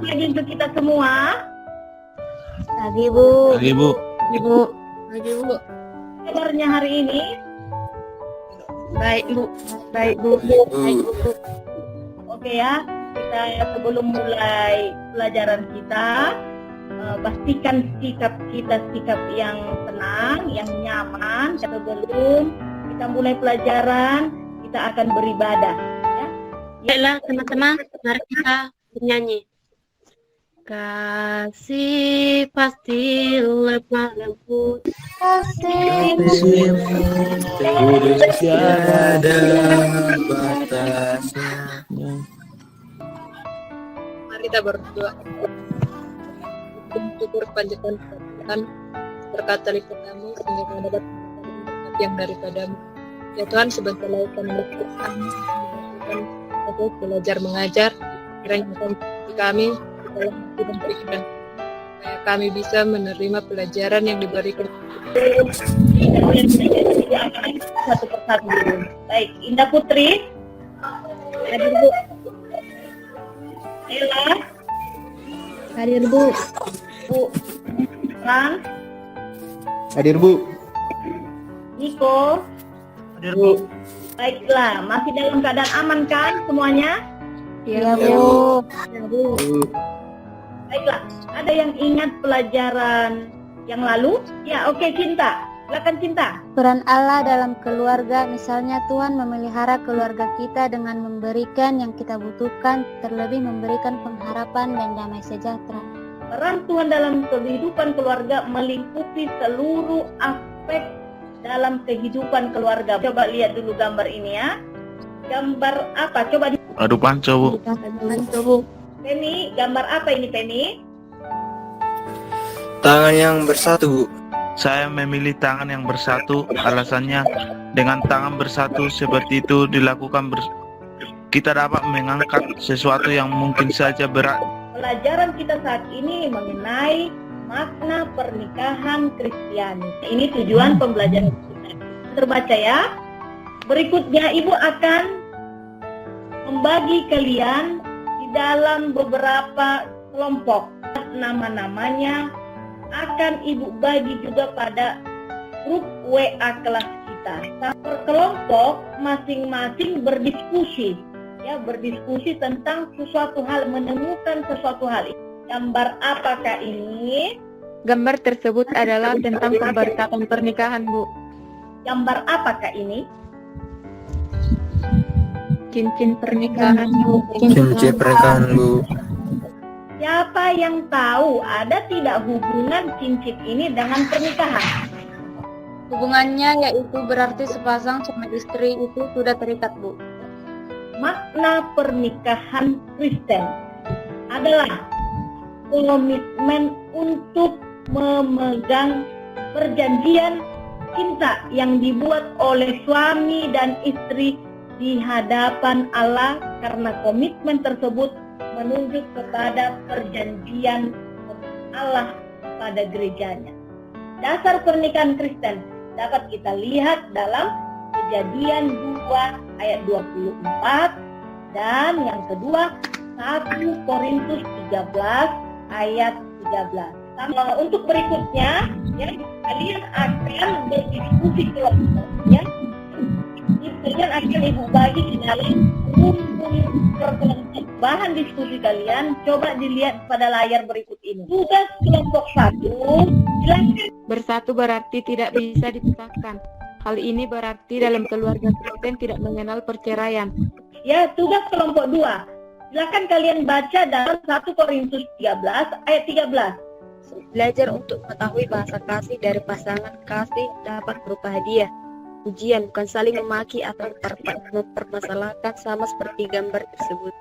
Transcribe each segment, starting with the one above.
pagi untuk kita semua. Pagi, Bu. Pagi, Bu. Ibu. Pagi, Bu. Kabarnya hari ini? Baik, Bu. Baik, Bu. Baik, Bu. Oke ya, kita sebelum mulai pelajaran kita, pastikan sikap kita sikap yang tenang, yang nyaman. Sebelum kita mulai pelajaran, kita akan beribadah. Ya. Baiklah, teman-teman, mari kita bernyanyi. Kasih pasti lemah lembut, Kudus tiada batasnya. mari kita berdoa. Syukur panjatkan Tuhan berkata lipat kami sehingga kami dapat berkat yang daripadamu. Ya Tuhan, sebentar lagi kami melakukan untuk belajar mengajar, kiranya kami dalam hati dan pikiran supaya kami bisa menerima pelajaran yang diberikan. Satu persatu dulu. Baik, Indah Putri. Hadir, Bu. Ella. Hadir, Bu. Bu. Frans. Hadir, Bu. Niko. Hadir, Bu. Baiklah, masih dalam keadaan aman kan semuanya? Iya, Bu. Ya, Bu. Baiklah, ada yang ingat pelajaran yang lalu? Ya, oke, Cinta. Silakan, Cinta. Peran Allah dalam keluarga, misalnya Tuhan memelihara keluarga kita dengan memberikan yang kita butuhkan, terlebih memberikan pengharapan dan damai sejahtera. Peran Tuhan dalam kehidupan keluarga meliputi seluruh aspek dalam kehidupan keluarga. Coba lihat dulu gambar ini ya. Gambar apa? Coba di Aduh, panco, Bu. Bu. Pemi, gambar apa ini, Pemi? Tangan yang bersatu, Bu. Saya memilih tangan yang bersatu. Alasannya, dengan tangan bersatu seperti itu dilakukan kita dapat mengangkat sesuatu yang mungkin saja berat. Pelajaran kita saat ini mengenai makna pernikahan Kristiani. Ini tujuan pembelajaran kita. Terbaca ya. Berikutnya Ibu akan membagi kalian di dalam beberapa kelompok. Nama-namanya akan Ibu bagi juga pada grup WA kelas kita. Per kelompok masing-masing berdiskusi. Ya, berdiskusi tentang sesuatu hal, menemukan sesuatu hal. Gambar apakah ini? Gambar tersebut adalah tentang pemberkatan pernikahan, Bu. Gambar apakah ini? Cincin pernikahan, Bu. Cincin pernikahan, Bu. Siapa yang tahu ada tidak hubungan cincin ini dengan pernikahan? Hubungannya yaitu berarti sepasang suami istri itu sudah terikat, Bu. Makna pernikahan Kristen adalah komitmen untuk memegang perjanjian cinta yang dibuat oleh suami dan istri di hadapan Allah, karena komitmen tersebut menunjuk kepada perjanjian Allah pada gerejanya. Dasar pernikahan Kristen dapat kita lihat dalam Kejadian 2 ayat 24 dan yang kedua 1 Korintus 13 ayat 13. Untuk berikutnya ya, kalian akan berdiskusi kelompok ya. Kalian akan Ibu bagi di dalam kelompok. Bahan diskusi kalian coba dilihat pada layar berikut ini. Tugas kelompok 1, silakan. Bersatu berarti tidak bisa dipisahkan. Hal ini berarti dalam keluarga Kristen tidak mengenal perceraian. Ya, tugas kelompok 2. Silakan kalian baca dalam 1 Korintus 13 ayat 13. Belajar untuk mengetahui bahasa kasih dari pasangan kasih dapat berupa hadiah, pujian, bukan saling memaki atau mempermasalahkan, sama seperti gambar tersebut.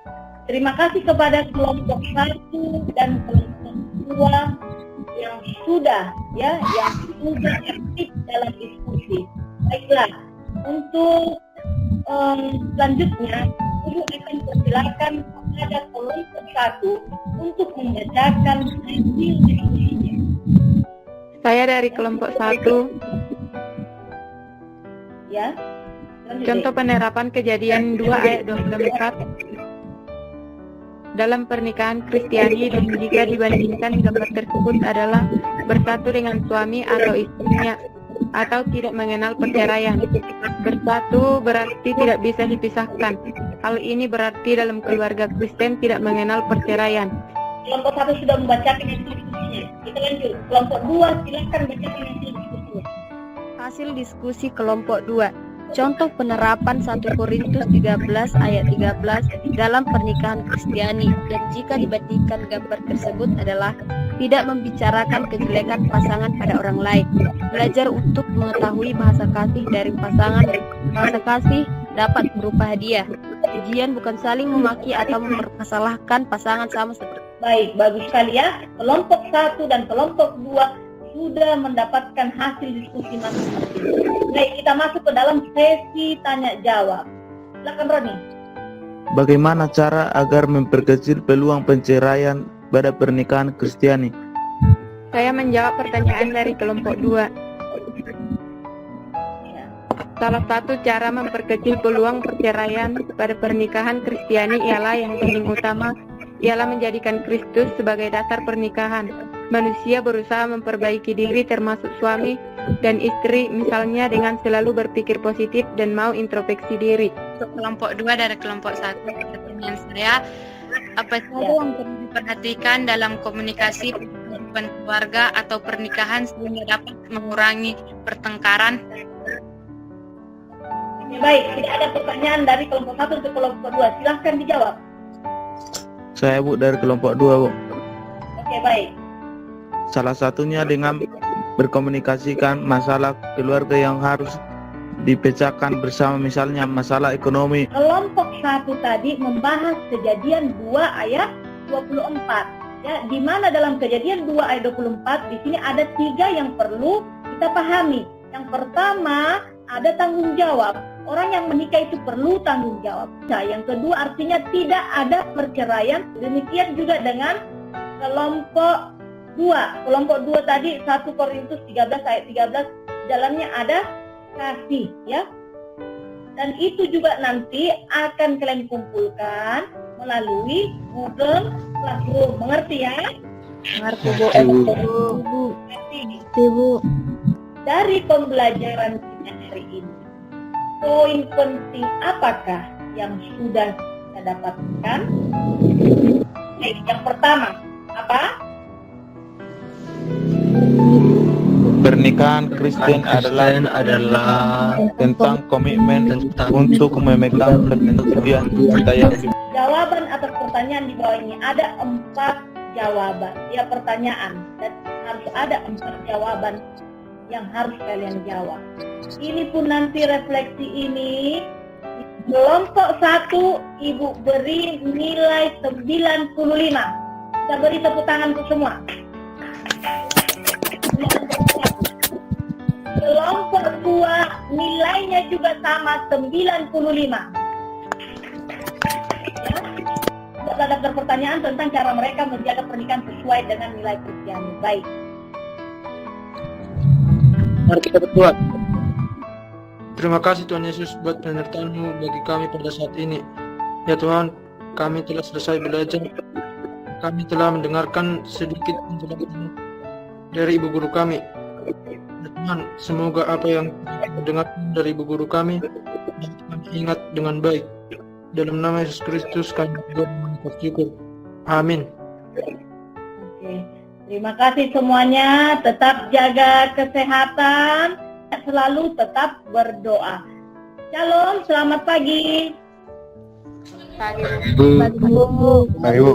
Terima kasih kepada kelompok 1 dan kelompok 2 yang sudah aktif dalam diskusi. Baiklah, untuk selanjutnya Ibu akan persilakan kepada kelompok 1 untuk membacakan hasil diskusinya. Saya dari kelompok 1. Ya. Contoh penerapan Kejadian 2 ayat 24. dalam pernikahan Kristiani dan jika dibandingkan gambar tersebut adalah bersatu dengan suami atau istrinya atau tidak mengenal perceraian. Bersatu berarti tidak bisa dipisahkan. Hal ini berarti dalam keluarga Kristen tidak mengenal perceraian. Kelompok 1 sudah membacakan hasil diskusinya. Kita lanjut. Kelompok 2 silakan bacakan hasil diskusinya. Hasil diskusi kelompok 2. Contoh penerapan 1 Korintus 13 ayat 13 dalam pernikahan Kristiani dan jika dibandingkan gambar tersebut adalah tidak membicarakan kejelekan pasangan pada orang lain. Belajar untuk mengetahui bahasa kasih dari pasangan. Bahasa kasih dapat berupa hadiah. Ujian bukan saling memaki atau mempermasalahkan pasangan sama seperti. Baik, bagus sekali ya. Kelompok 1 dan kelompok 2 sudah mendapatkan hasil diskusi masing-masing. Baik, kita masuk ke dalam sesi tanya jawab. Silakan Roni. Bagaimana cara agar memperkecil peluang perceraian pada pernikahan Kristiani? Saya menjawab pertanyaan dari kelompok 2. Salah satu cara memperkecil peluang perceraian pada pernikahan Kristiani ialah yang paling utama ialah menjadikan Kristus sebagai dasar pernikahan. Manusia berusaha memperbaiki diri termasuk suami dan istri misalnya dengan selalu berpikir positif dan mau introspeksi diri. Untuk kelompok 2 dari kelompok 1, pertanyaan saya, apa saja yang perlu diperhatikan dalam komunikasi kehidupan keluarga atau pernikahan sehingga dapat mengurangi pertengkaran? Baik, tidak ada pertanyaan dari kelompok 1 ke kelompok 2. Silahkan dijawab. Saya Bu dari kelompok 2 Bu. Oke, baik. Salah satunya dengan berkomunikasikan masalah keluarga yang harus dipecahkan bersama, misalnya masalah ekonomi. Kelompok 1 tadi membahas Kejadian 2 ayat 24. Ya, di mana dalam Kejadian 2 ayat 24 di sini ada 3 yang perlu kita pahami. Yang pertama, ada tanggung jawab. Orang yang menikah itu perlu tanggung jawab. Nah, yang kedua artinya tidak ada perceraian. Demikian juga dengan kelompok 2. Kelompok 2 tadi 1 Korintus 13 ayat 13 dalamnya ada kasih, ya. Dan itu juga nanti akan kalian kumpulkan melalui Google Classroom. Mengerti ya? Mengerti Bu. Bu. Dari pembelajaran kita hari ini, poin penting apakah yang sudah kita dapatkan? Baik, yang pertama apa? Pernikahan Kristen adalah tentang komitmen untuk memegang perjanjian percaya. Jawaban atas pertanyaan di bawah ini ada 4 jawaban. Ya, pertanyaan dan harus ada 4 jawaban yang harus kalian jawab. Ini pun nanti refleksi ini kelompok 1 Ibu beri nilai 95. Kita beri tepuk tangan untuk semua. Kelompok 2 nilainya juga sama 95. Ya. Ada daftar pertanyaan tentang cara mereka menjaga pernikahan sesuai dengan nilai Kristiani. Baik. Mari kita berdoa. Terima kasih Tuhan Yesus buat penyertaan-Mu bagi kami pada saat ini. Ya Tuhan, kami telah selesai belajar. Kami telah mendengarkan sedikit penjelasan dari Ibu Guru kami. Ya Tuhan, semoga apa yang kami dengarkan dari Ibu Guru kami kami ingat dengan baik. Dalam nama Yesus Kristus kami mengucap syukur. Amin. Oke. Terima kasih semuanya. Tetap jaga kesehatan. Selalu tetap berdoa. Shalom, selamat pagi. Pagi Bu. Baik Bu.